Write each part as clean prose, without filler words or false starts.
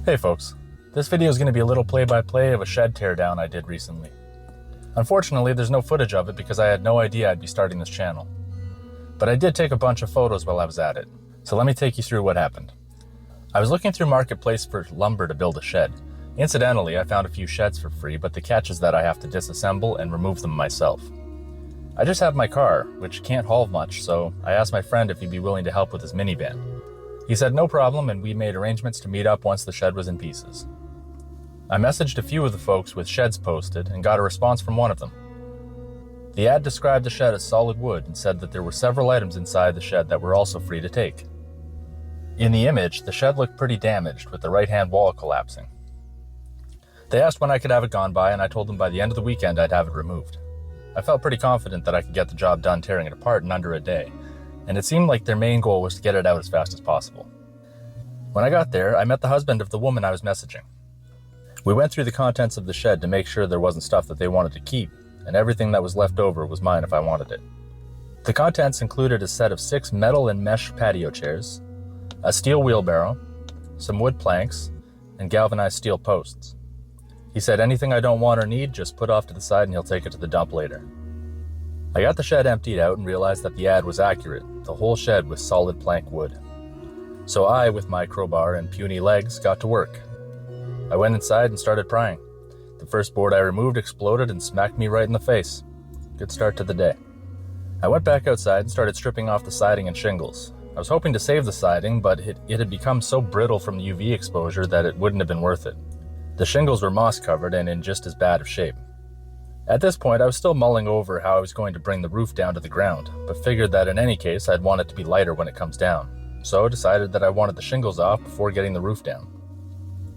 Hey folks, this video is going to be a little play-by-play of a shed teardown I did recently. Unfortunately, there's no footage of it because I had no idea I'd be starting this channel. But I did take a bunch of photos while I was at it, so let me take you through what happened. I was looking through Marketplace for lumber to build a shed. Incidentally, I found a few sheds for free, but the catch is that I have to disassemble and remove them myself. I just have my car, which can't haul much, so I asked my friend if he'd be willing to help with his minivan. He said no problem, and we made arrangements to meet up once the shed was in pieces. I messaged a few of the folks with sheds posted and got a response from one of them. The ad described the shed as solid wood and said that there were several items inside the shed that were also free to take. In the image, the shed looked pretty damaged, with the right-hand wall collapsing. They asked when I could have it gone by, and I told them by the end of the weekend I'd have it removed. I felt pretty confident that I could get the job done tearing it apart in under a day, and it seemed like their main goal was to get it out as fast as possible. When I got there, I met the husband of the woman I was messaging. We went through the contents of the shed to make sure there wasn't stuff that they wanted to keep, and everything that was left over was mine if I wanted it. The contents included a set of 6 metal and mesh patio chairs, a steel wheelbarrow, some wood planks, and galvanized steel posts. He said anything I don't want or need, just put off to the side and he'll take it to the dump later. I got the shed emptied out and realized that the ad was accurate. The whole shed was solid plank wood. So I, with my crowbar and puny legs, got to work. I went inside and started prying. The first board I removed exploded and smacked me right in the face. Good start to the day. I went back outside and started stripping off the siding and shingles. I was hoping to save the siding, but it had become so brittle from the UV exposure that it wouldn't have been worth it. The shingles were moss covered and in just as bad of shape. At this point, I was still mulling over how I was going to bring the roof down to the ground, but figured that in any case, I'd want it to be lighter when it comes down. So I decided that I wanted the shingles off before getting the roof down.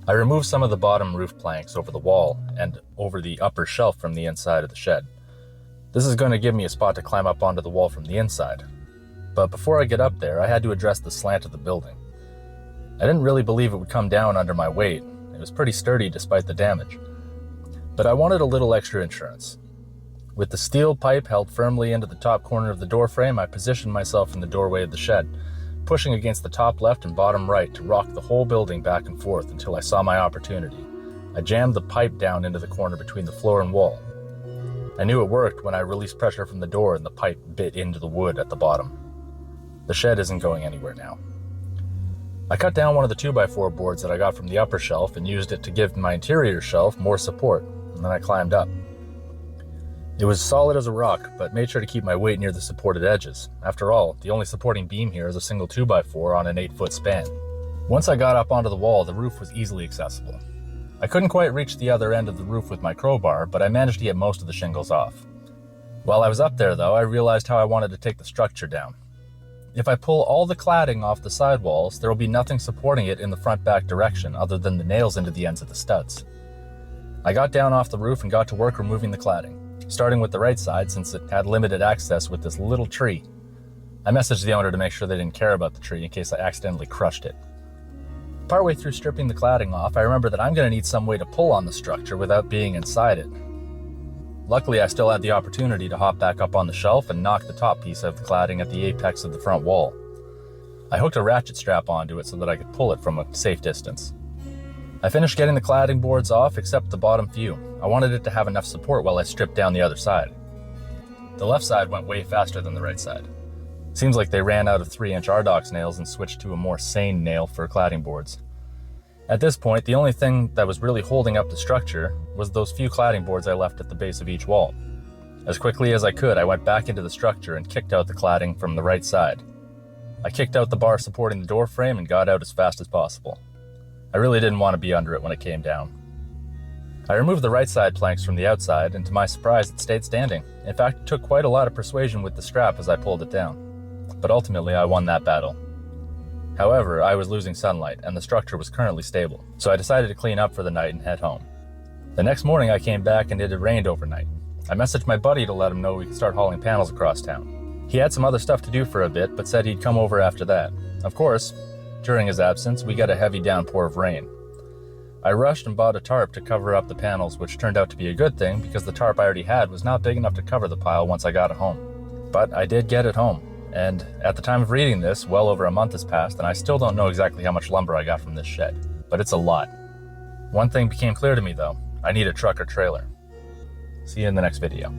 I removed some of the bottom roof planks over the wall and over the upper shelf from the inside of the shed. This is going to give me a spot to climb up onto the wall from the inside. But before I get up there, I had to address the slant of the building. I didn't really believe it would come down under my weight. It was pretty sturdy despite the damage. But I wanted a little extra insurance. With the steel pipe held firmly into the top corner of the door frame, I positioned myself in the doorway of the shed, pushing against the top left and bottom right to rock the whole building back and forth until I saw my opportunity. I jammed the pipe down into the corner between the floor and wall. I knew it worked when I released pressure from the door and the pipe bit into the wood at the bottom. The shed isn't going anywhere now. I cut down one of the 2x4 boards that I got from the upper shelf and used it to give my interior shelf more support, and then I climbed up. It was solid as a rock, but made sure to keep my weight near the supported edges. After all, the only supporting beam here is a single 2x4 on an 8-foot span. Once I got up onto the wall, the roof was easily accessible. I couldn't quite reach the other end of the roof with my crowbar, but I managed to get most of the shingles off. While I was up there though, I realized how I wanted to take the structure down. If I pull all the cladding off the sidewalls, there will be nothing supporting it in the front-back direction other than the nails into the ends of the studs. I got down off the roof and got to work removing the cladding, starting with the right side since it had limited access with this little tree. I messaged the owner to make sure they didn't care about the tree in case I accidentally crushed it. Partway through stripping the cladding off, I remember that I'm going to need some way to pull on the structure without being inside it. Luckily, I still had the opportunity to hop back up on the shelf and knock the top piece of the cladding at the apex of the front wall. I hooked a ratchet strap onto it so that I could pull it from a safe distance. I finished getting the cladding boards off except the bottom few. I wanted it to have enough support while I stripped down the other side. The left side went way faster than the right side. Seems like they ran out of 3-inch RDox nails and switched to a more sane nail for cladding boards. At this point, the only thing that was really holding up the structure was those few cladding boards I left at the base of each wall. As quickly as I could, I went back into the structure and kicked out the cladding from the right side. I kicked out the bar supporting the door frame and got out as fast as possible. I really didn't want to be under it when it came down. I removed the right side planks from the outside, and to my surprise, it stayed standing. In fact, it took quite a lot of persuasion with the strap as I pulled it down. But ultimately, I won that battle. However, I was losing sunlight, and the structure was currently stable, so I decided to clean up for the night and head home. The next morning, I came back and it had rained overnight. I messaged my buddy to let him know we could start hauling panels across town. He had some other stuff to do for a bit, but said he'd come over after that. Of course, during his absence, we got a heavy downpour of rain. I rushed and bought a tarp to cover up the panels, which turned out to be a good thing because the tarp I already had was not big enough to cover the pile once I got it home. But I did get it home. And at the time of reading this, well over a month has passed, and I still don't know exactly how much lumber I got from this shed. but it's a lot. One thing became clear to me though, I need a truck or trailer. See you in the next video.